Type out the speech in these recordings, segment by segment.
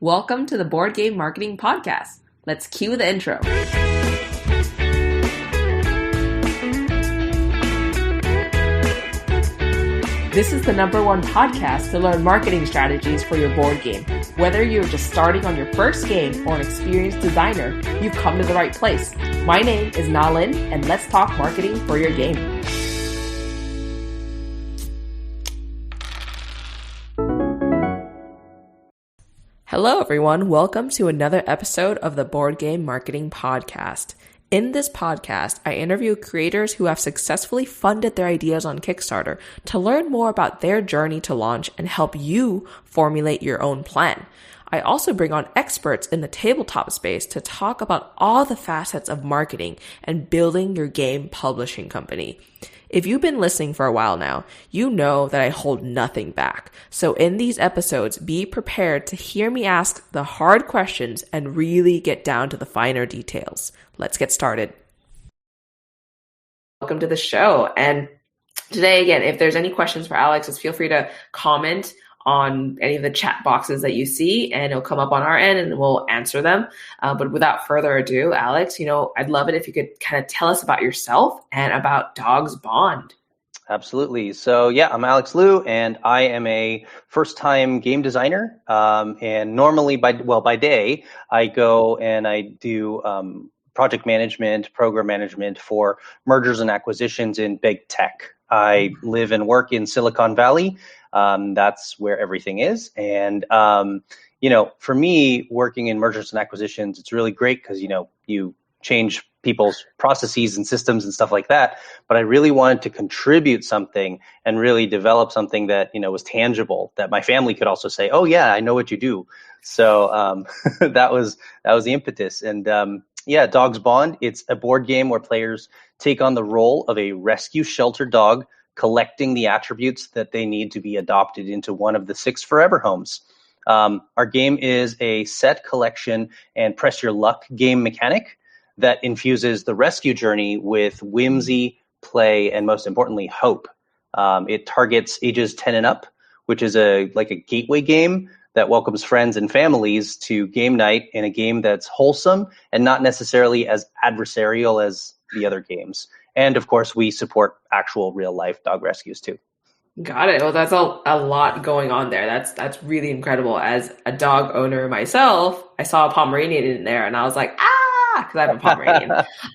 Welcome to the Board Game Marketing Podcast. Let's cue the intro. This is the #1 podcast to learn marketing strategies for your board game. Whether you're just starting on your first game or an experienced designer, you've come to the right place. My name is Nalin, and let's talk marketing for your game. Hello, everyone. Welcome to another episode of the Board Game Marketing Podcast. In this podcast, I interview creators who have successfully funded their ideas on Kickstarter to learn more about their journey to launch and help you formulate your own plan. I also bring on experts in the tabletop space to talk about all the facets of marketing and building your game publishing company. If you've been listening for a while now, you know that I hold nothing back. So in these episodes, be prepared to hear me ask the hard questions and really get down to the finer details. Let's get started. Welcome to the show. And today, again, if there's any questions for Alex, just feel free to comment on any of the chat boxes that you see, and it'll come up on our end and we'll answer them. But without further ado, Alex, I'd love it if you could kind of tell us about yourself and about Dogs Bond. Absolutely. So yeah, I'm Alex Liu, and I am a first-time game designer. And normally by day, I go and I do project management, program management for mergers and acquisitions in big tech. I live and work in Silicon Valley. That's where everything is. And, for me, working in mergers and acquisitions, it's really great because, you change people's processes and systems and stuff like that. But I really wanted to contribute something and really develop something that, was tangible, that my family could also say, oh, yeah, I know what you do. So that was the impetus. And Dogs Bond, it's a board game where players take on the role of a rescue shelter dog, collecting the attributes that they need to be adopted into one of the 6 forever homes. Our game is a set, collection, and press your luck game mechanic that infuses the rescue journey with whimsy, play, and most importantly, hope. It targets ages 10 and up, which is a gateway game that welcomes friends and families to game night in a game that's wholesome and not necessarily as adversarial as the other games. And of course, we support actual real life dog rescues too. Got it. Well, that's a lot going on there. That's really incredible. As a dog owner myself, I saw a Pomeranian in there and I was like, because I have a Pomeranian.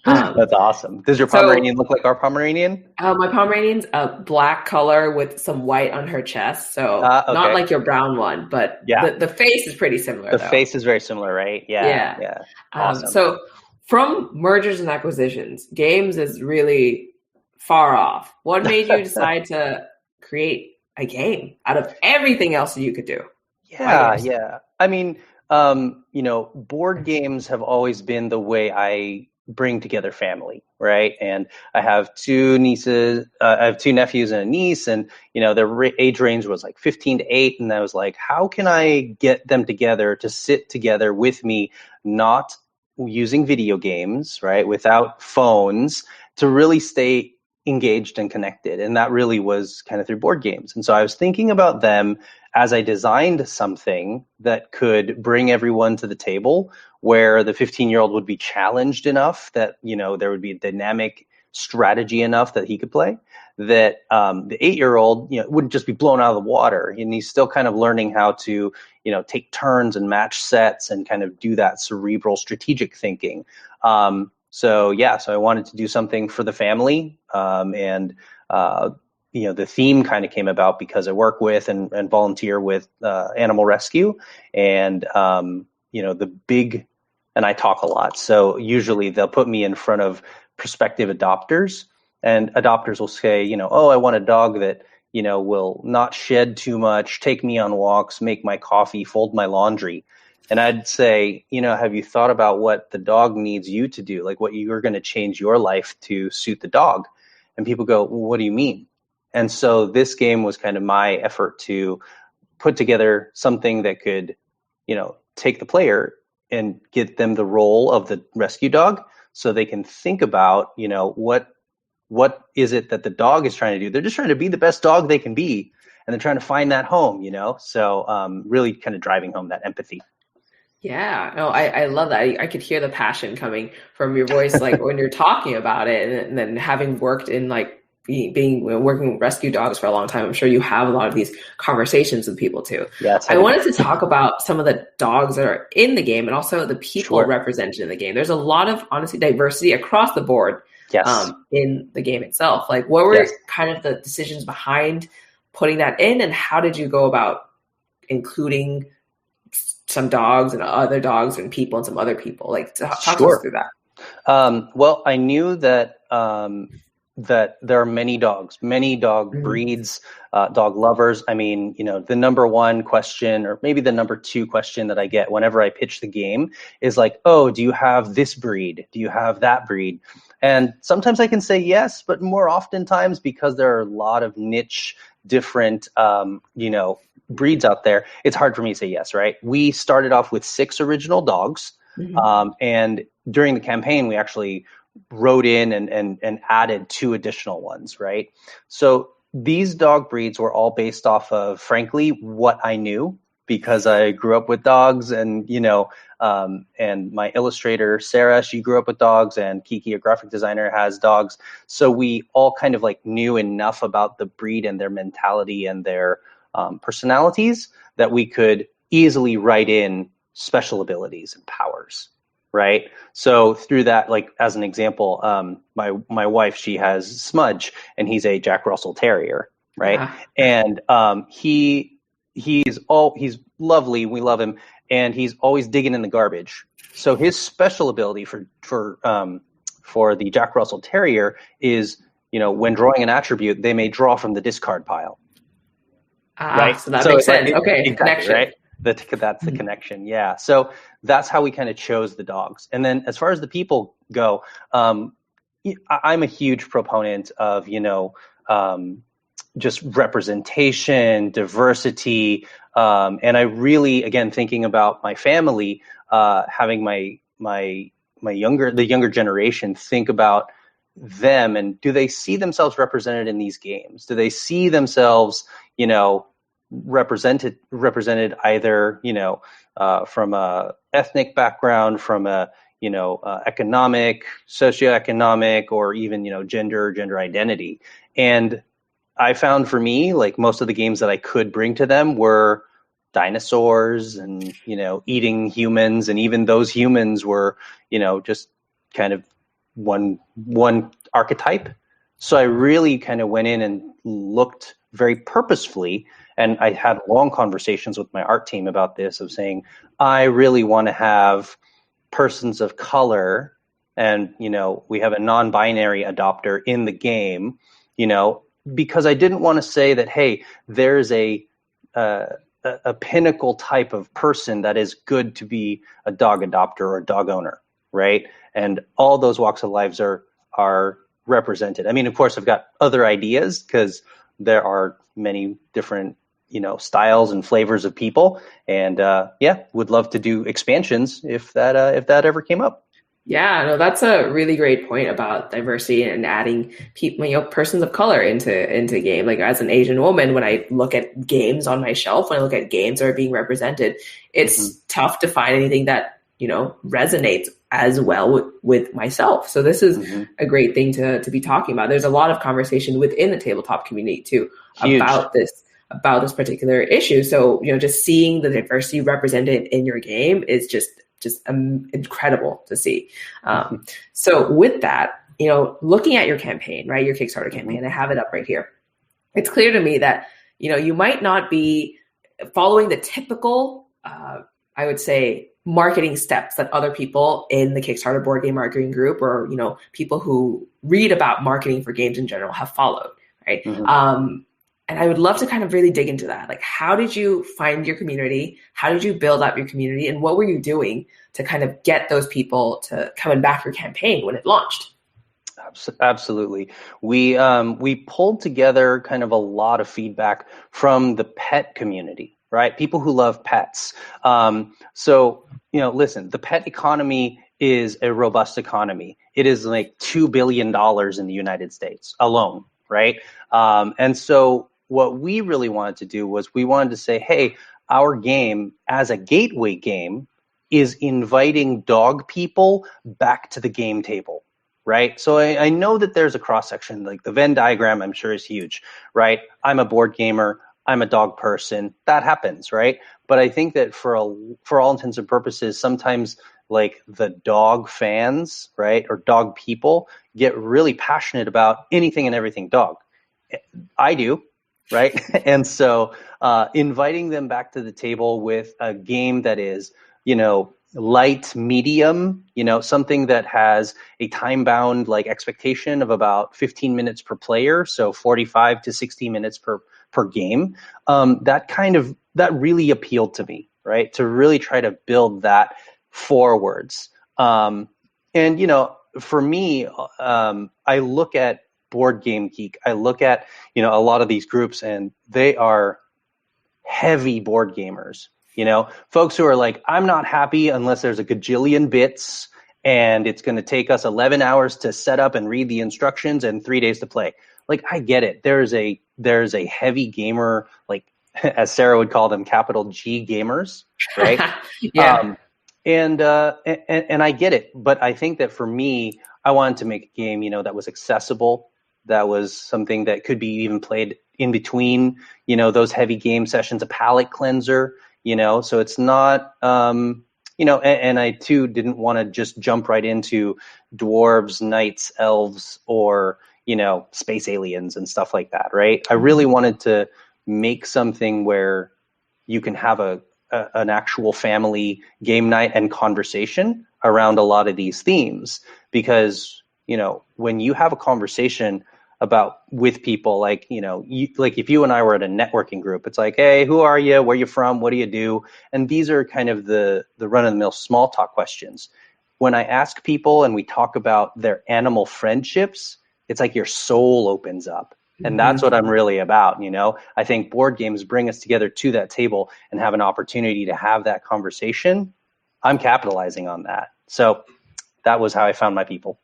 That's awesome. Does your Pomeranian look like our Pomeranian? My Pomeranian's a black color with some white on her chest. So okay. Not like your brown one, but the face is pretty similar. The face is very similar, right? Yeah. Awesome. So from mergers and acquisitions, games is really far off. What made you decide to create a game out of everything else that you could do? Yeah. I mean, board games have always been the way I bring together family, right? And I have 2 nieces, I have 2 nephews and a niece, and, their age range was like 15 to 8. And I was like, how can I get them together to sit together with me, not using video games, right? Without phones, to really stay engaged and connected. And that really was kind of through board games. And so I was thinking about them as I designed something that could bring everyone to the table, where the 15-year-old would be challenged enough that, there would be a dynamic strategy enough that he could play, that the 8-year-old, wouldn't just be blown out of the water. And he's still kind of learning how to, take turns and match sets and kind of do that cerebral strategic thinking. So I wanted to do something for the family. The theme kind of came about because I work with and volunteer with animal rescue, and and I talk a lot. So usually they'll put me in front of prospective adopters, and adopters will say, I want a dog that, will not shed too much, take me on walks, make my coffee, fold my laundry. And I'd say, have you thought about what the dog needs you to do? Like what you're going to change your life to suit the dog? And people go, well, what do you mean? And so this game was kind of my effort to put together something that could, take the player and get them the role of the rescue dog, so they can think about, what is it that the dog is trying to do? They're just trying to be the best dog they can be, and they're trying to find that home, So really kind of driving home that empathy. Yeah, no, I love that. I could hear the passion coming from your voice, like when you're talking about it, and then having worked in like being working with rescue dogs for a long time, I'm sure you have a lot of these conversations with people too. Yes, I I do. wanted to talk about some of the dogs that are in the game and also the people Sure. represented in the game. There's a lot of honestly diversity across the board Yes. in the game itself. Like, what were Yes. kind of the decisions behind putting that in, and how did you go about including some dogs and other dogs and people and some other people? Like, talk to us Sure. through that. Well, I knew that that there are many dogs, many dog Mhm. breeds, dog lovers. I mean, the number one question, or maybe the number two question that I get whenever I pitch the game is like, "Oh, do you have this breed? Do you have that breed?" And sometimes I can say yes, but more oftentimes, because there are a lot of niche, different, breeds out there, it's hard for me to say yes. Right? We started off with 6 original dogs. Mhm. And during the campaign, we actually wrote in and added 2 additional ones, right? So these dog breeds were all based off of, frankly, what I knew, because I grew up with dogs, and and my illustrator Sarah, she grew up with dogs, and Kiki, a graphic designer, has dogs. So we all kind of like knew enough about the breed and their mentality and their personalities that we could easily write in special abilities and powers, right? So through that, like as an example, my wife, she has Smudge, and he's a Jack Russell Terrier, right? Yeah. And he's lovely, we love him, and he's always digging in the garbage. So his special ability for the Jack Russell Terrier is, when drawing an attribute, they may draw from the discard pile, Ah, right? so that So makes sense. Okay, exactly, connection. right? That's the Mhm. connection. Yeah. So that's how we kind of chose the dogs. And then as far as the people go, I'm a huge proponent of, just representation, diversity. And I really, again, thinking about my family, having the younger generation think about them, and do they see themselves represented in these games? Do they see themselves, represented either, from a ethnic background, from a, economic, socioeconomic, or even, gender identity? And I found, for me, like, most of the games that I could bring to them were dinosaurs and, eating humans, and even those humans were, just kind of one archetype. So I really kind of went in and looked very purposefully, and I had long conversations with my art team about this, of saying, I really want to have persons of color, and, we have a non-binary adopter in the game, because I didn't want to say that, hey, there's a pinnacle type of person that is good to be a dog adopter or a dog owner, right? And all those walks of lives are represented. I mean, of course, I've got other ideas, because there are many different, styles and flavors of people, and would love to do expansions if that ever came up. Yeah, no, that's a really great point about diversity and adding people, persons of color into game. Like, as an Asian woman, when I look at games on my shelf, when I look at games that are being represented, Mm-hmm. it's tough to find anything that, resonates as well with myself. So this is Mm-hmm. a great thing to be talking about. There's a lot of conversation within the tabletop community too Huge. about this particular issue. So, just seeing the diversity represented in your game is just incredible to see. Mm-hmm. So with that, looking at your campaign, right, your Kickstarter Mm-hmm. campaign, I have it up right here. It's clear to me that, you might not be following the typical, I would say, marketing steps that other people in the Kickstarter board game marketing group, or, people who read about marketing for games in general, have followed, right? Mm-hmm. And I would love to kind of really dig into that. Like, how did you find your community? How did you build up your community? And what were you doing to kind of get those people to come and back your campaign when it launched? Absolutely. We pulled together kind of a lot of feedback from the pet community, right? People who love pets. So, listen, the pet economy is a robust economy. It is like $2 billion in the United States alone, right? And so what we really wanted to do was, we wanted to say, hey, our game, as a gateway game, is inviting dog people back to the game table, right? So I know that there's a cross section, like the Venn diagram, I'm sure is huge, right? I'm a board gamer, I'm a dog person, that happens, right? But I think that for all intents and purposes, sometimes like the dog fans, right, or dog people get really passionate about anything and everything dog. I do, right? And so inviting them back to the table with a game that is, light medium, something that has a time bound like expectation of about 15 minutes per player, so 45 to 60 minutes per game. That really appealed to me, right? To really try to build that forwards. And for me, I look at Board Game Geek. I look at a lot of these groups, and they are heavy board gamers. Folks who are like, I'm not happy unless there's a gajillion bits, and it's going to take us 11 hours to set up and read the instructions and 3 days to play. Like, I get it. There's a heavy gamer, like as Sarah would call them, capital G gamers, right? Yeah. And I get it, but I think that for me, I wanted to make a game, that was accessible, that was something that could be even played in between, those heavy game sessions, a palate cleanser, so it's not, and I too didn't want to just jump right into dwarves, knights, elves, or, space aliens and stuff like that, right? I really wanted to make something where you can have an actual family game night and conversation around a lot of these themes, because when you have a conversation with people, like like if you and I were at a networking group, it's like, hey, who are you, where are you from, what do you do? And these are kind of the run-of-the-mill small talk questions. When I ask people and we talk about their animal friendships, it's like your soul opens up. And that's what I'm really about. I think board games bring us together to that table and have an opportunity to have that conversation. I'm capitalizing on that. So that was how I found my people.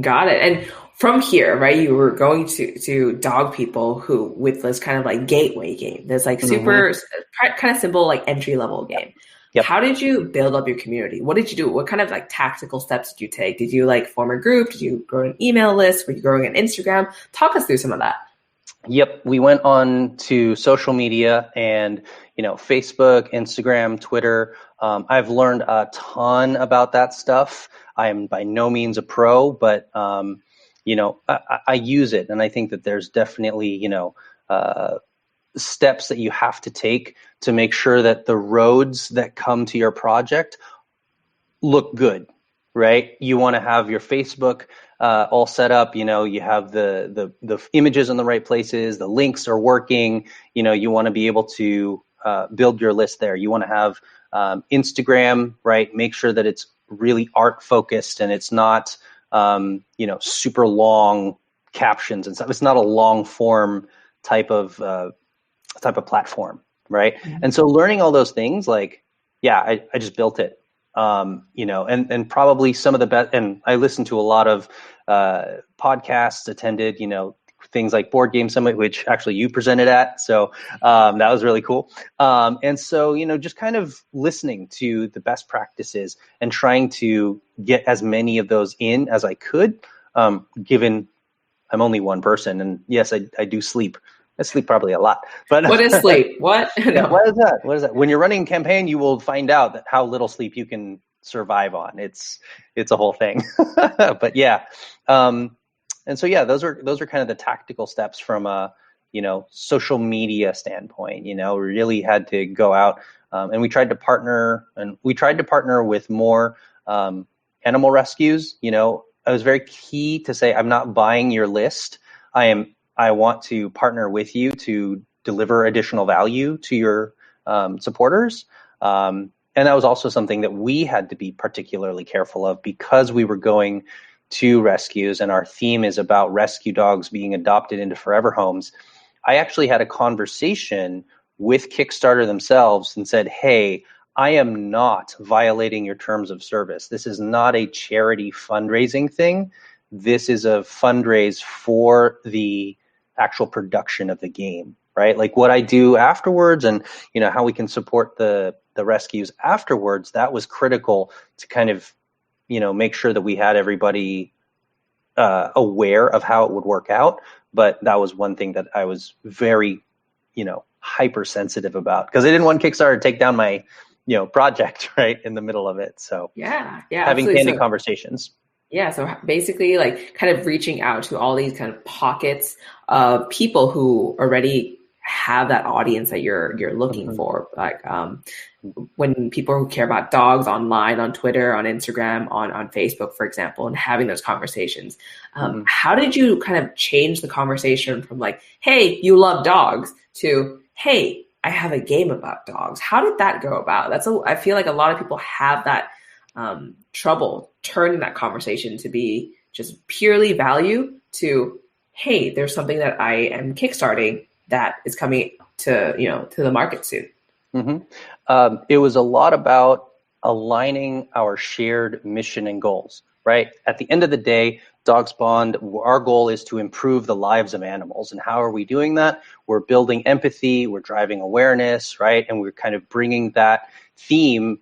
Got it. And from here, right, you were going to dog people who with this kind of like gateway game, this like super kind of simple, like entry level game. Yep. How did you build up your community? What did you do? What kind of like tactical steps did you take? Did you like form a group? Did you grow an email list? Were you growing an Instagram? Talk us through some of that. Yep. We went on to social media and, Facebook, Instagram, Twitter. I've learned a ton about that stuff. I am by no means a pro, but, I use it. And I think that there's definitely, steps that you have to take to make sure that the roads that come to your project look good, right? You want to have your Facebook all set up, you have the images in the right places, the links are working, you want to be able to build your list there. You want to have Instagram, right? Make sure that it's really art focused and it's not, super long captions and stuff. It's not a long form type of platform, right? And so learning all those things, like, yeah, I just built it. And probably some of the best, and I listened to a lot of podcasts, attended, things like Board Game Summit, which actually you presented at. So that was really cool. And so, just kind of listening to the best practices and trying to get as many of those in as I could, given I'm only one person. And yes, I do sleep. I sleep probably a lot. But what is sleep? What? Yeah, what is that? What is that? When you're running a campaign, you will find out that how little sleep you can survive on. It's a whole thing. But yeah, and so yeah, those are kind of the tactical steps from a social media standpoint. We really had to go out and we tried to partner with more animal rescues. I was very key to say, I'm not buying your list. I want to partner with you to deliver additional value to your supporters. And that was also something that we had to be particularly careful of because we were going to rescues and our theme is about rescue dogs being adopted into forever homes. I actually had a conversation with Kickstarter themselves and said, hey, I am not violating your terms of service. This is not a charity fundraising thing. This is a fundraise for the actual production of the game, right? Like what I do afterwards and, how we can support the the rescues afterwards, that was critical to kind of, make sure that we had everybody aware of how it would work out. But that was one thing that I was very, hypersensitive about, because I didn't want Kickstarter to take down my, project right in the middle of it. So Yeah, having absolutely. candid So conversations. yeah, so basically, like, kind of reaching out to all these kind of pockets of people who already have that audience that you're looking Hmm. for. Like, when people who care about dogs online, on Twitter, on Instagram, on Facebook, for example, and having those conversations. Hmm. How did you kind of change the conversation from like, "Hey, you love dogs," to "Hey, I have a game about dogs"? How did that go about? I feel like a lot of people have that trouble turning that conversation to be just purely value to, hey, there's something that I am kickstarting that is coming to the market soon. Hmm. It was a lot about aligning our shared mission and goals, right? At the end of the day, Dogs Bond, our goal is to improve the lives of animals. And how are we doing that? We're building empathy, we're driving awareness, right? And we're kind of bringing that theme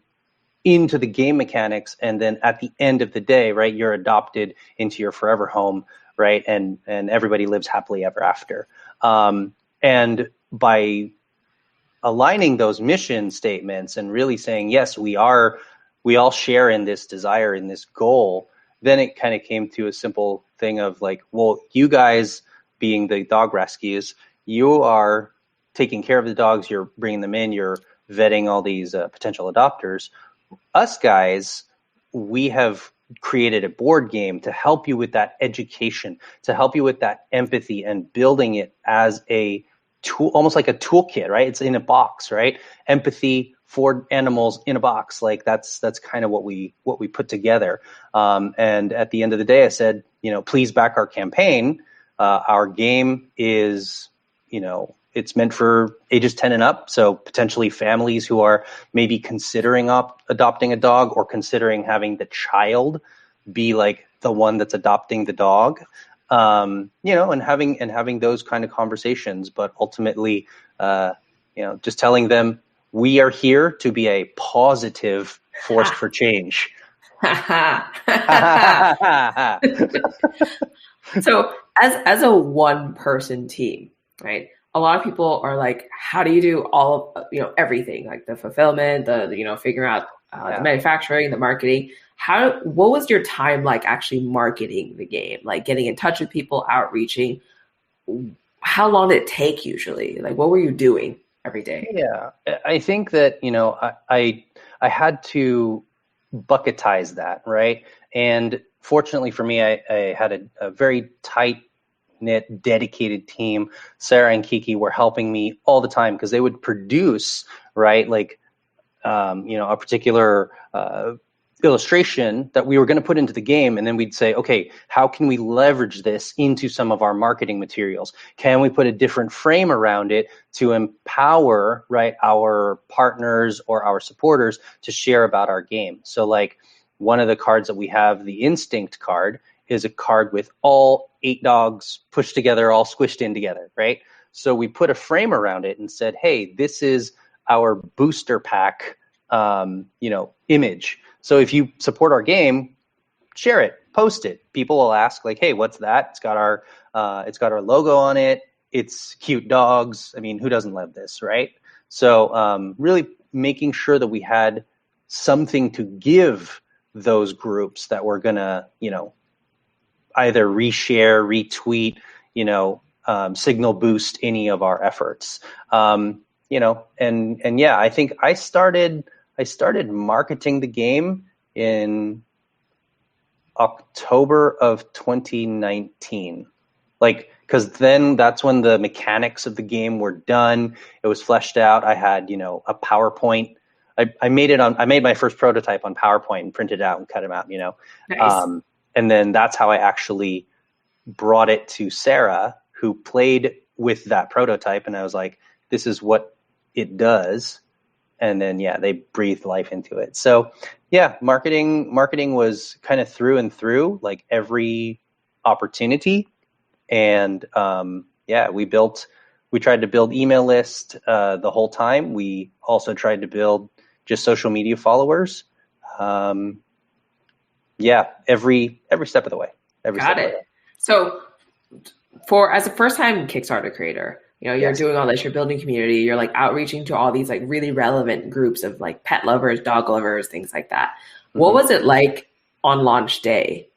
into the game mechanics. And then at the end of the day, right, you're adopted into your forever home, right? And everybody lives happily ever after. And by aligning those mission statements and really saying, yes, we all share in this desire, in this goal, then it kind of came to a simple thing of like, well, you guys being the dog rescues, you are taking care of the dogs, you're bringing them in, you're vetting all these potential adopters. Us guys, we have created a board game to help you with that education, to help you with that empathy and building it as a tool, almost like a toolkit, right? It's in a box, right? Empathy for animals in a box. Like that's kind of what we put together. And at the end of the day, I said, please back our campaign. Our game is, it's meant for ages 10 and up. So potentially families who are maybe considering adopting a dog or considering having the child be like the one that's adopting the dog. And having those kind of conversations, but ultimately, just telling them we are here to be a positive force for change. So as a one person team, right? A lot of people are like, how do you do all of everything, like the fulfillment, the figuring out the manufacturing, the marketing? What was your time like actually marketing the game, like getting in touch with people, outreaching? How long did it take usually? Like, what were you doing every day? Yeah, I think that, I had to bucketize that, right? And fortunately for me, I had a very tight knit, dedicated team. Sarah and Kiki were helping me all the time because they would produce, right, like, a particular illustration that we were going to put into the game, and then we'd say, okay, how can we leverage this into some of our marketing materials? Can we put a different frame around it to empower, right, our partners or our supporters to share about our game? So like one of the cards that we have, the Instinct card, is a card with all 8 dogs pushed together, all squished in together, right? So we put a frame around it and said, hey, this is our booster pack image. So if you support our game, share it, post it. People will ask like, hey, what's that? It's got our logo on it. It's cute dogs. I mean, who doesn't love this, right? So really making sure that we had something to give those groups that were gonna, either reshare, retweet, signal boost any of our efforts. And yeah, I think I started marketing the game in October of 2019. Like, because then that's when the mechanics of the game were done. It was fleshed out. I had, a PowerPoint. I made my first prototype on PowerPoint and printed it out and cut them out, Nice. And then that's how I actually brought it to Sarah, who played with that prototype. And I was like, this is what it does. And then, yeah, they breathed life into it. So yeah, marketing was kind of through and through, like every opportunity. And yeah, we tried to build email list the whole time. We also tried to build just social media followers. Yeah, every step of the way. Got it. So as a first-time Kickstarter creator, you're Yes. doing all this, you're building community, you're like outreaching to all these like really relevant groups of like pet lovers, dog lovers, things like that. What was it like on launch day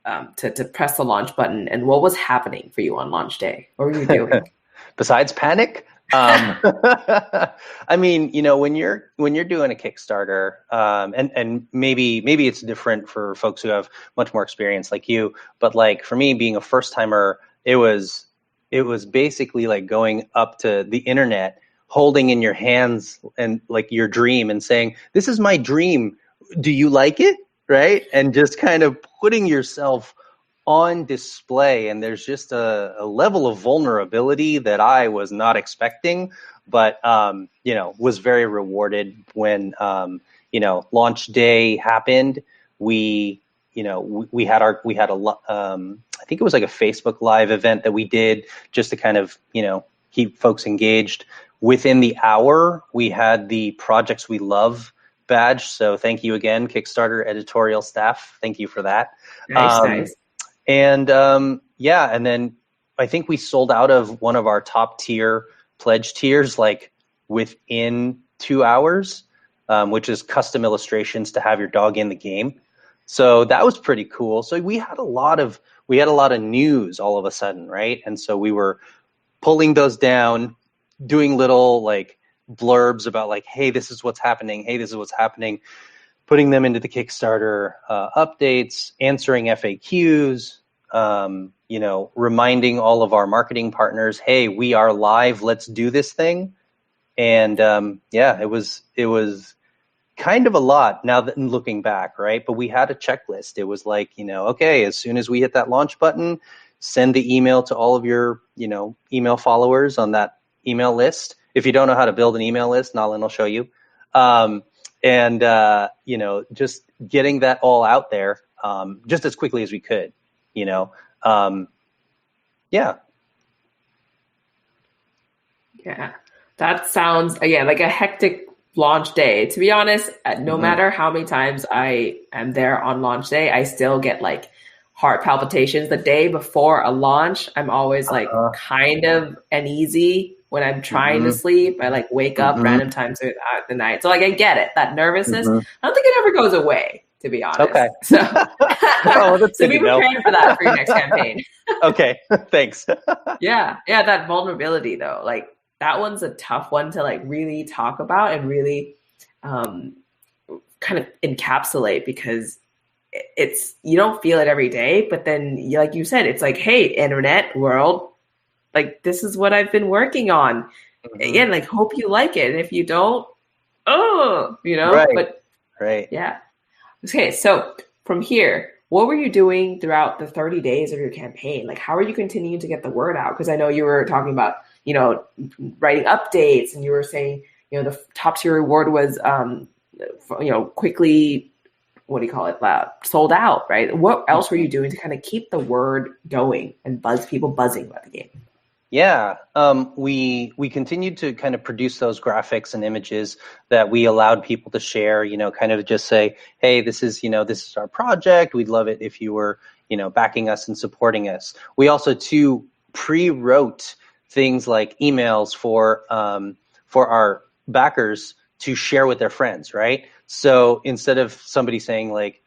to press the launch button, and what was happening for you on launch day? What were you doing? Besides panic? I mean, when you're doing a Kickstarter, and maybe it's different for folks who have much more experience like you, but like for me, being a first timer, it was basically like going up to the internet, holding in your hands and like your dream and saying, "This is my dream. Do you like it?" Right? And just kind of putting yourself on display, and there's just a level of vulnerability that I was not expecting, but was very rewarded when launch day happened. We had I think it was like a Facebook Live event that we did just to kind of keep folks engaged. Within the hour, we had the Projects We Love badge. So thank you again, Kickstarter editorial staff. Thank you for that. Nice. And and then I think we sold out of one of our top tier pledge tiers like within 2 hours, which is custom illustrations to have your dog in the game. So that was pretty cool. So we had a lot of news all of a sudden, right? And so we were pulling those down, doing little like blurbs about like, hey, this is what's happening. Hey, this is what's happening. Putting them into the Kickstarter updates, answering FAQs, reminding all of our marketing partners, hey, we are live. Let's do this thing. And it was kind of a lot now that looking back, right? But we had a checklist. It was like, okay, as soon as we hit that launch button, send the email to all of your, email followers on that email list. If you don't know how to build an email list, Nalin will show you. Just getting that all out there just as quickly as we could, Yeah. Yeah. That sounds, again, like a hectic launch day. To be honest, no matter how many times I am there on launch day, I still get like heart palpitations. The day before a launch, I'm always like kind of uneasy when I'm trying to sleep. I like wake up random times throughout the night. So like I get it, that nervousness. I don't think it ever goes away, to be honest. Okay. So, so be prepared for that for your next campaign. Okay. Thanks. Yeah. That vulnerability though, like that one's a tough one to like really talk about and really kind of encapsulate, because it's, you don't feel it every day, but then like you said, it's like, hey, internet world, like this is what I've been working on. Again, like hope you like it. And if you don't, Right. But right. Yeah. Okay. So from here, what were you doing throughout the 30 days of your campaign? Like how are you continuing to get the word out? Because I know you were talking about, writing updates, and you were saying, the top tier reward was, quickly, what do you call it? Sold out, right? What else were you doing to kind of keep the word going and people buzzing about the game? Yeah, we continued to kind of produce those graphics and images that we allowed people to share, kind of just say, hey, this is our project. We'd love it if you were, backing us and supporting us. We also too pre-wrote things like emails for our backers to share with their friends, right? So instead of somebody saying like,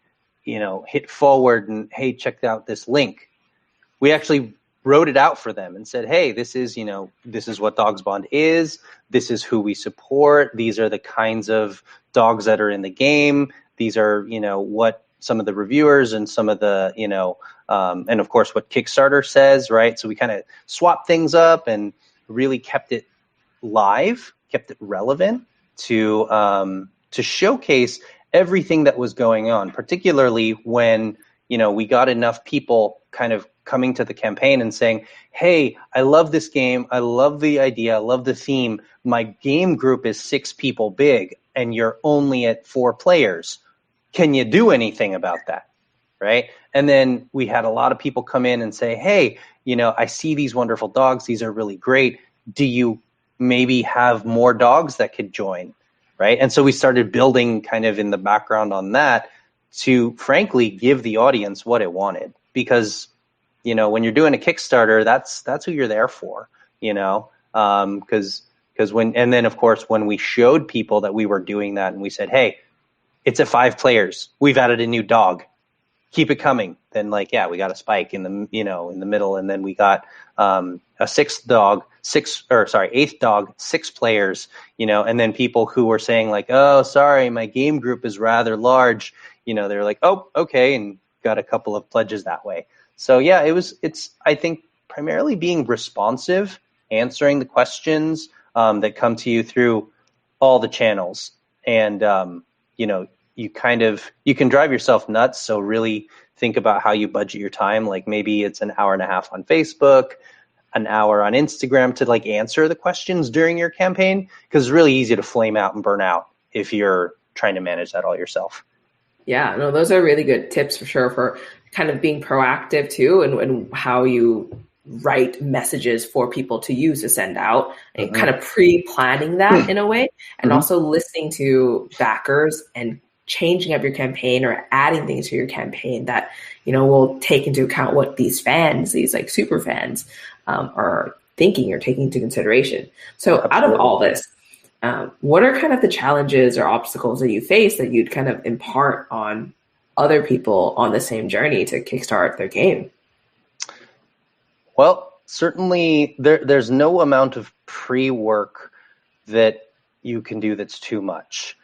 hit forward and hey, check out this link, we actually wrote it out for them and said, hey, this is what Dogs Bond is. This is who we support. These are the kinds of dogs that are in the game. These are, what some of the reviewers and some of the, and of course what Kickstarter says, right? So we kind of swapped things up and really kept it live, kept it relevant to showcase everything that was going on, particularly when, we got enough people kind of coming to the campaign and saying, hey, I love this game. I love the idea. I love the theme. My game group is 6 people big and you're only at 4 players. Can you do anything about that? Right. And then we had a lot of people come in and say, hey, I see these wonderful dogs. These are really great. Do you maybe have more dogs that could join? right? And so we started building kind of in the background on that to frankly give the audience what it wanted, because when you're doing a Kickstarter, that's who you're there for, because and then of course when we showed people that we were doing that and we said, hey, it's at 5 players, we've added a new dog, keep it coming, then we got a spike in the in the middle, and then we got a eighth dog, 6 players, and then people who were saying like, oh, sorry, my game group is rather large, they're like, oh, okay, and got a couple of pledges that way. So yeah, it's I think primarily being responsive, answering the questions that come to you through all the channels, and you can drive yourself nuts. So really think about how you budget your time. Like maybe it's an hour and a half on Facebook, an hour on Instagram to answer the questions during your campaign, because it's really easy to flame out and burn out if you're trying to manage that all yourself. Yeah, no, those are really good tips for sure for kind of being proactive too, and how you write messages for people to use to send out, and kind of pre-planning that in a way, and also listening to backers and changing up your campaign or adding things to your campaign that will take into account what these fans, these super fans, are thinking or taking into consideration. So Absolutely. Out of all this, what are kind of the challenges or obstacles that you face that you'd kind of impart on other people on the same journey to kickstart their game? Well, certainly there's no amount of pre-work that you can do that's too much.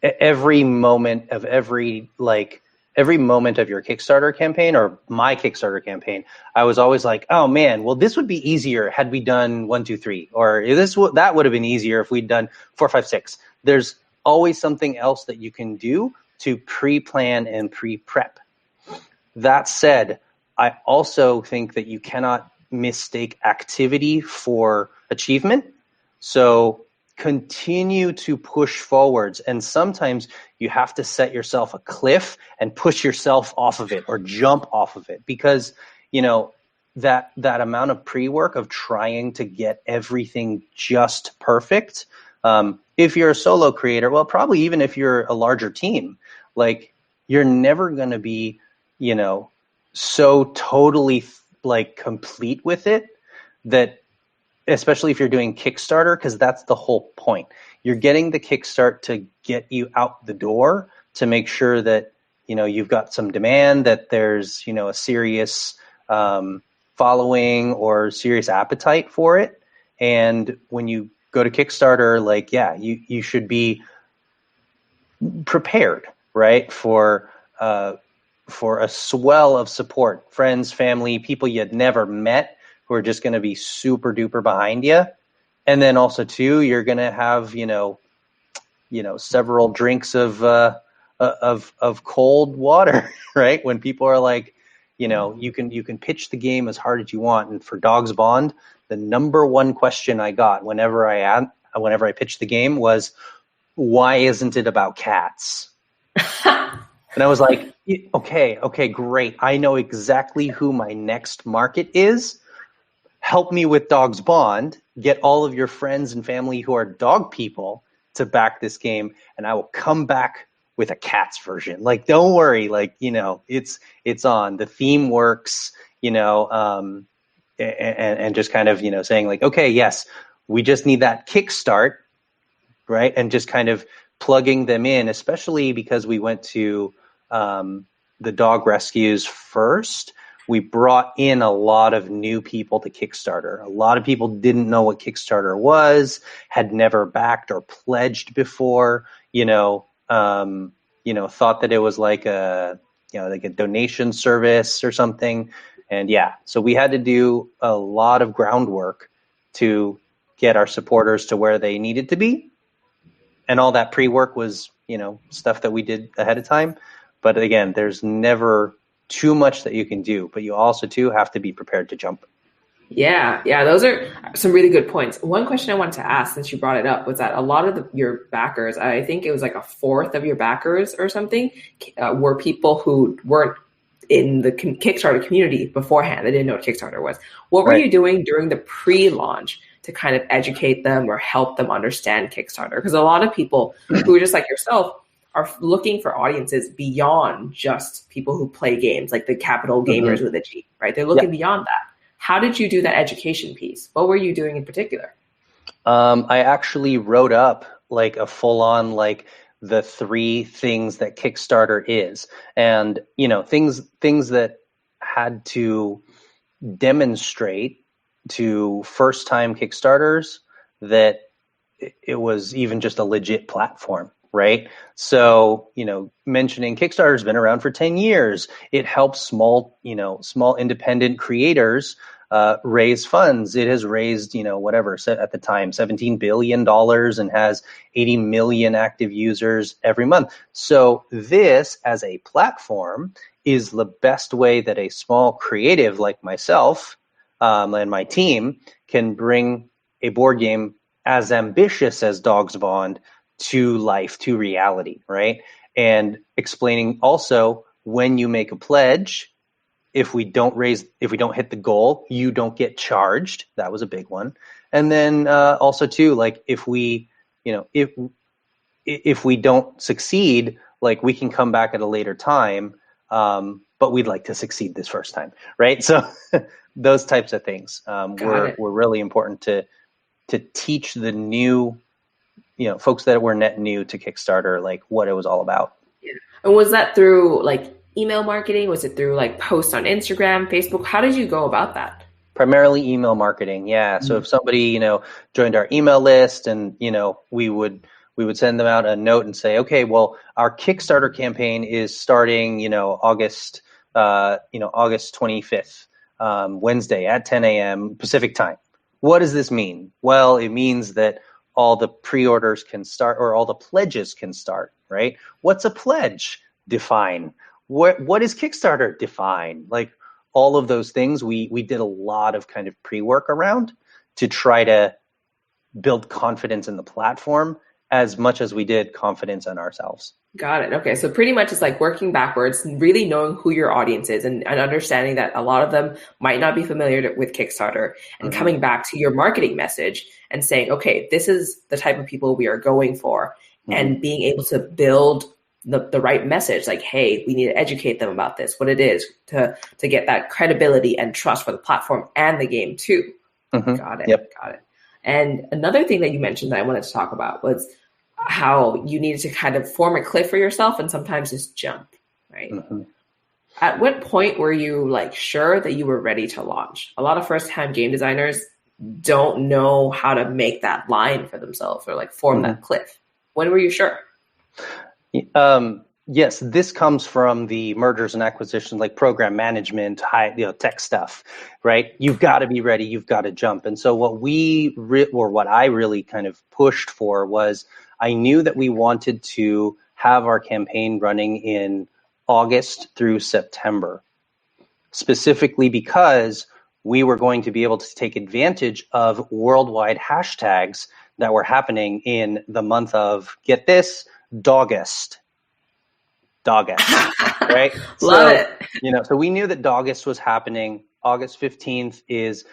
Every moment of your Kickstarter campaign, or my Kickstarter campaign, I was always like, oh man, well, this would be easier had we done 1, 2, 3, or that would have been easier if we'd done 4, 5, 6. There's always something else that you can do to pre-plan and pre-prep. That said, I also think that you cannot mistake activity for achievement. So continue to push forwards, and sometimes you have to set yourself a cliff and push yourself off of it or jump off of it, because that amount of pre-work of trying to get everything just perfect, if you're a solo creator, well, probably even if you're a larger team, you're never going to be so totally complete with it, that especially if you're doing Kickstarter, because that's the whole point. You're getting the Kickstart to get you out the door, to make sure that, you've got some demand, that there's, a serious following or serious appetite for it. And when you go to Kickstarter, you should be prepared, right, for a swell of support, friends, family, people you had never met, who are just going to be super duper behind you. And then also too, you're going to have, several drinks of cold water, right? When people are like, you can pitch the game as hard as you want. And for Dogs Bond, the number one question I got whenever I pitched the game was, why isn't it about cats? And I was like, okay, great. I know exactly who my next market is. Help me with Dogs Bond, get all of your friends and family who are dog people to back this game, and I will come back with a cats version. Don't worry, it's on. The theme works, and just kind of, saying okay, yes, we just need that kickstart, right? And just kind of plugging them in, especially because we went to the dog rescues first. We brought in a lot of new people to Kickstarter. A lot of people didn't know what Kickstarter was, had never backed or pledged before, thought that it was like a donation service or something. And so we had to do a lot of groundwork to get our supporters to where they needed to be. And all that pre-work was, stuff that we did ahead of time. But again, there's never too much that you can do, but you also too have to be prepared to jump. Yeah, those are some really good points. One question I wanted to ask, since you brought it up, was that a lot of your backers, I think it was a fourth of your backers or something, were people who weren't in the Kickstarter community beforehand. They didn't know what Kickstarter was. What were you doing during the pre-launch to kind of educate them or help them understand Kickstarter? Because a lot of people who are just like yourself are looking for audiences beyond just people who play games, like the capital gamers with a G, right? They're looking beyond that. How did you do that education piece? What were you doing in particular? I actually wrote up like a full-on like the 3 things that Kickstarter is, and things that had to demonstrate to first-time Kickstarters that it was even just a legit platform, right? So, mentioning Kickstarter's been around for 10 years. It helps small independent creators raise funds. It has raised, whatever, at the time, $17 billion and has 80 million active users every month. So this as a platform is the best way that a small creative like myself and my team can bring a board game as ambitious as Dogs Bond to life, to reality, right? And explaining also when you make a pledge, if we don't hit the goal, you don't get charged. That was a big one. And then also too, like if we don't succeed, like we can come back at a later time, but we'd like to succeed this first time, right? So those types of things were really important to teach the new, folks that were net new to Kickstarter, like what it was all about. Yeah. And was that through like email marketing? Was it through like posts on Instagram, Facebook? How did you go about that? Primarily email marketing. Yeah. So if somebody, joined our email list and, we would send them out a note and say, okay, well, our Kickstarter campaign is starting, August 25th, Wednesday at 10 a.m. Pacific time. What does this mean? Well, it means that all the pre-orders can start, or all the pledges can start, right? What's a pledge? Define. What is Kickstarter? Define. Like all of those things, we did a lot of kind of pre-work around to try to build confidence in the platform as much as we did confidence in ourselves. Got it. Okay. So pretty much it's like working backwards, really knowing who your audience is and understanding that a lot of them might not be familiar with Kickstarter, and coming back to your marketing message and saying, okay, this is the type of people we are going for, and being able to build the right message, like, hey, we need to educate them about this, what it is, to get that credibility and trust for the platform and the game too. Got it. Yep. Got it. And another thing that you mentioned that I wanted to talk about was how you needed to kind of form a cliff for yourself and sometimes just jump, right? At what point were you like sure that you were ready to launch? A lot of first-time game designers don't know how to make that line for themselves or like form that cliff. When were you sure? Yes, this comes from the mergers and acquisitions, like program management, tech stuff, right? You've got to be ready. You've got to jump. And so what what I really kind of pushed for was, I knew that we wanted to have our campaign running in August through September, specifically because we were going to be able to take advantage of worldwide hashtags that were happening in the month of, get this, Dogust, right? Love it. So we knew that Dogust was happening. August 15th is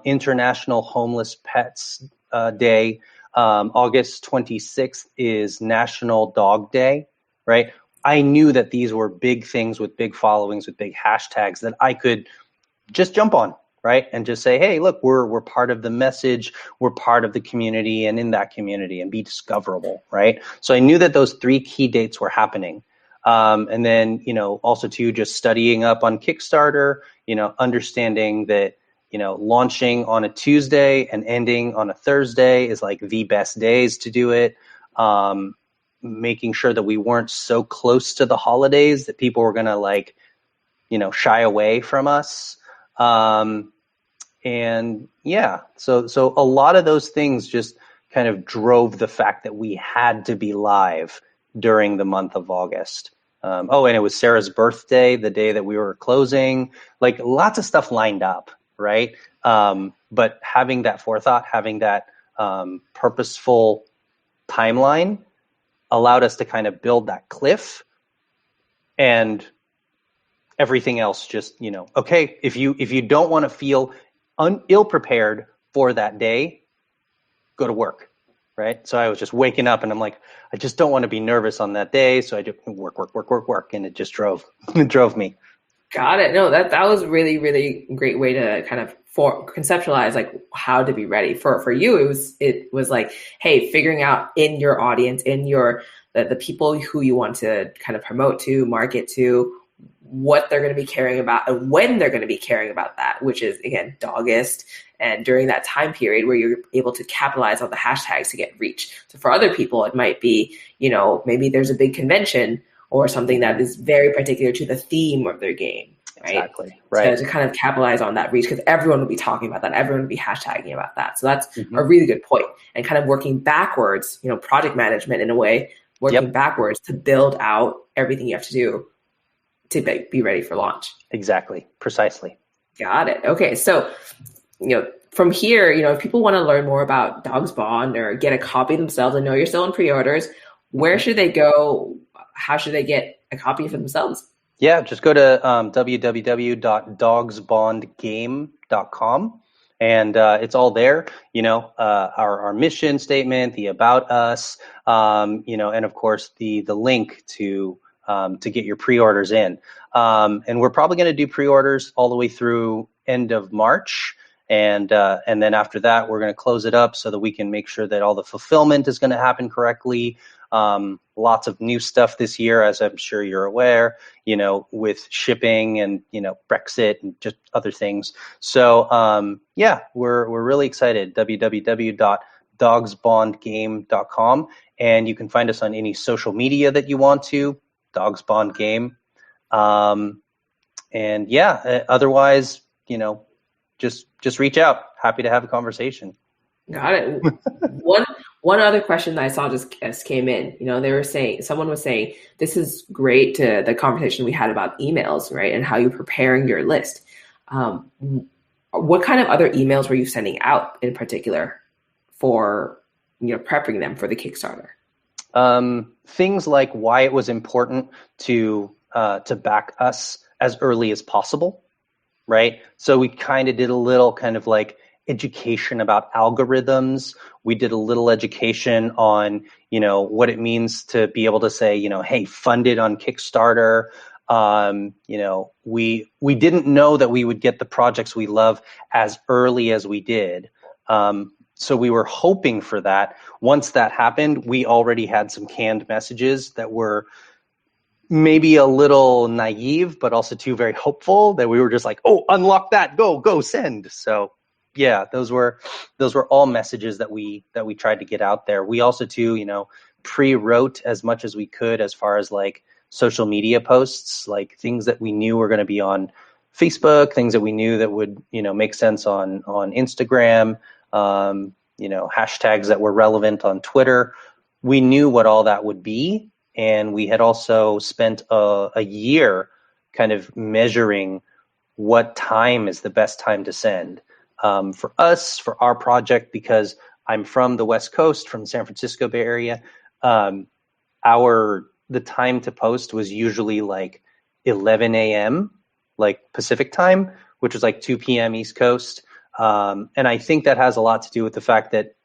International Homeless Pets Day. August 26th is National Dog Day, right? I knew that these were big things with big followings, with big hashtags that I could just jump on, right? And just say, hey, look, we're part of the message, we're part of the community, and in that community, and be discoverable, right? So I knew that those 3 key dates were happening. And then, also too, just studying up on Kickstarter, understanding that, launching on a Tuesday and ending on a Thursday is like the best days to do it. Making sure that we weren't so close to the holidays that people were going to shy away from us. And yeah, so a lot of those things just kind of drove the fact that we had to be live during the month of August. And it was Sarah's birthday, the day that we were closing, like lots of stuff lined up, right? But having that forethought, having that purposeful timeline allowed us to kind of build that cliff, and everything else just, okay, if you don't want to feel ill prepared for that day, go to work, right? So I was just waking up and I'm like, I just don't want to be nervous on that day. So I just work. And it just it drove me. Got it. No, that was really, really great way to kind of conceptualize like how to be ready. For you, it was like, hey, figuring out in your audience, in the people who you want to kind of promote to, market to, what they're going to be caring about and when they're going to be caring about that, which is, again, August. And during that time period where you're able to capitalize on the hashtags to get reach. So for other people, it might be, maybe there's a big convention or something that is very particular to the theme of their game, right? Exactly. Right. To kind of capitalize on that reach, because everyone will be talking about that. Everyone will be hashtagging about that. So that's a really good point. And kind of working backwards, project management in a way, working backwards to build out everything you have to do to be ready for launch. Exactly. Precisely. Got it. Okay. So, from here, if people want to learn more about Dogs Bond or get a copy themselves, I know you're still in pre-orders. Where should they go? How should they get a copy for themselves? Yeah, just go to www.dogsbondgame.com. And it's all there, our mission statement, the about us, and of course the link to get your pre-orders in. And we're probably going to do pre-orders all the way through end of March. And then after that, we're going to close it up so that we can make sure that all the fulfillment is going to happen correctly. Lots of new stuff this year, as I'm sure you're aware, with shipping and, Brexit and just other things. So, we're really excited. www.dogsbondgame.com. And you can find us on any social media that you want to, Dogs Bond Game. Otherwise, just reach out. Happy to have a conversation. Got it. One other question that I saw just came in. Someone was saying, this is great to the conversation we had about emails, right? And how you're preparing your list. What kind of other emails were you sending out in particular for, prepping them for the Kickstarter? Things like why it was important to back us as early as possible, right? So we kind of did a little kind of like education about algorithms. We did a little education on, what it means to be able to say, hey, fund it on Kickstarter. We didn't know that we would get the projects we love as early as we did. So we were hoping for that. Once that happened, we already had some canned messages that were maybe a little naive, but also too very hopeful, that we were just like, oh, unlock that, go send. So yeah, those were all messages that we tried to get out there. We also too, pre-wrote as much as we could as far as like social media posts, like things that we knew were going to be on Facebook, things that we knew that would, make sense on Instagram, hashtags that were relevant on Twitter. We knew what all that would be. And we had also spent a year kind of measuring what time is the best time to send. For us, for our project, because I'm from the West Coast, from the San Francisco Bay Area, the time to post was usually like 11 a.m., like Pacific time, which was like 2 p.m. East Coast. And I think that has a lot to do with the fact that,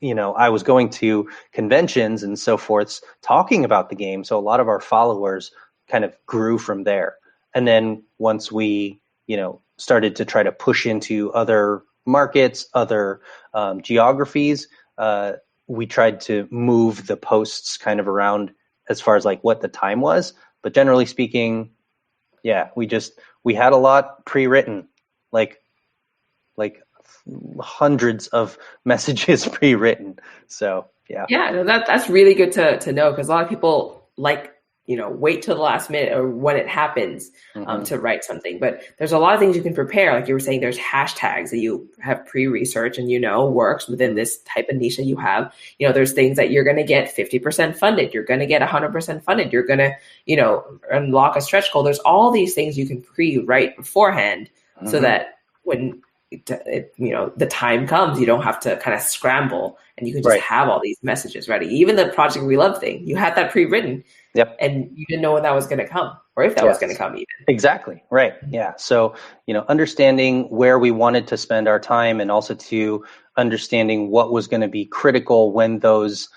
I was going to conventions and so forth talking about the game. So a lot of our followers kind of grew from there. And then once we, started to try to push into other markets, other geographies, we tried to move the posts kind of around as far as like what the time was. But generally speaking, yeah, we had a lot pre-written, like hundreds of messages pre-written. So yeah. Yeah, no, that's really good to know, because a lot of people wait till the last minute or when it happens to write something. But there's a lot of things you can prepare. Like you were saying, there's hashtags that you have pre-research and works within this type of niche that you have. There's things that you're going to get 50% funded. You're going to get 100% funded. You're going to, unlock a stretch goal. There's all these things you can pre-write beforehand so that when the time comes, you don't have to kind of scramble, and you can just Right. have all these messages ready. Even the Project We Love thing, you had that pre-written. Yep. And you didn't know when that was going to come, or if that was going to come even. Exactly. Right. Yeah. So, understanding where we wanted to spend our time, and also to understanding what was going to be critical when those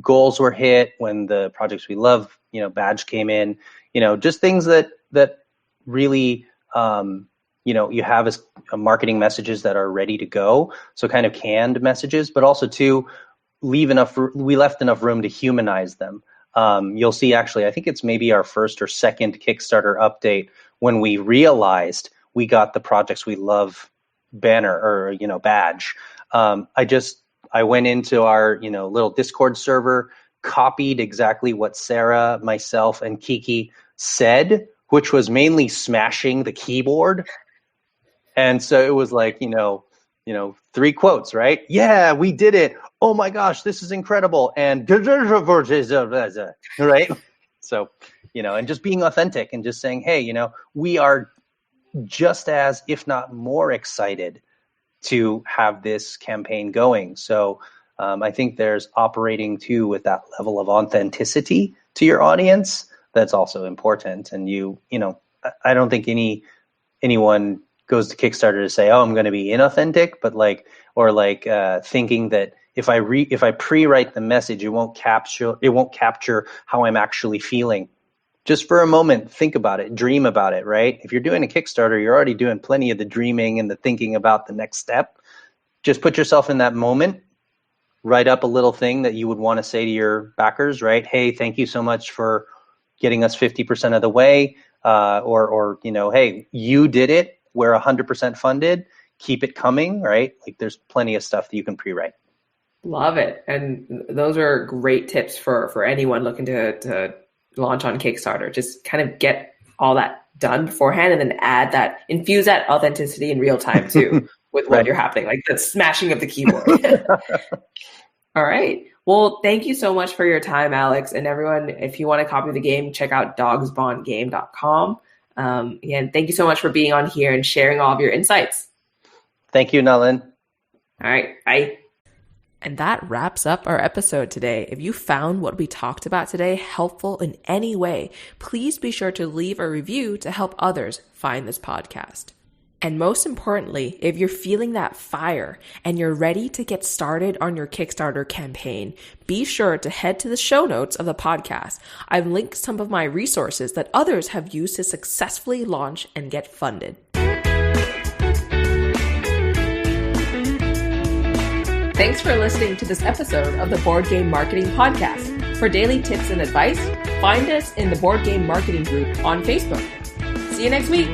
goals were hit, when the Projects We Love, badge came in, just things that really, you have as marketing messages that are ready to go. So kind of canned messages, but also to we left enough room to humanize them. You'll see, actually, I think it's maybe our first or second Kickstarter update when we realized we got the Projects We Love banner or, badge. I went into our, little Discord server, copied exactly what Sarah, myself, and Kiki said, which was mainly smashing the keyboard. And so it was like, 3 quotes, right? Yeah, we did it. Oh my gosh, this is incredible. And right. So, and just being authentic and just saying, hey, we are just as, if not more excited to have this campaign going. So I think there's operating too with that level of authenticity to your audience. That's also important. And I don't think anyone goes to Kickstarter to say, oh, I'm going to be inauthentic, but thinking that if I pre-write the message, it won't capture how I'm actually feeling. Just for a moment, think about it, dream about it, right? If you're doing a Kickstarter, you're already doing plenty of the dreaming and the thinking about the next step. Just put yourself in that moment, write up a little thing that you would want to say to your backers, right? Hey, thank you so much for getting us 50% of the way, or hey, you did it. We're 100% funded. Keep it coming, right? Like, there's plenty of stuff that you can pre-write. Love it. And those are great tips for anyone looking to launch on Kickstarter. Just kind of get all that done beforehand, and then infuse that authenticity in real time too with what you're happening, like the smashing of the keyboard. All right. Well, thank you so much for your time, Alex. And everyone, if you want to copy the game, check out dogsbondgame.com. Again, thank you so much for being on here and sharing all of your insights. Thank you, Nalin. All right. Bye. And that wraps up our episode today. If you found what we talked about today helpful in any way, please be sure to leave a review to help others find this podcast. And most importantly, if you're feeling that fire and you're ready to get started on your Kickstarter campaign, be sure to head to the show notes of the podcast. I've linked some of my resources that others have used to successfully launch and get funded. Thanks for listening to this episode of the Board Game Marketing Podcast. For daily tips and advice, find us in the Board Game Marketing group on Facebook. See you next week.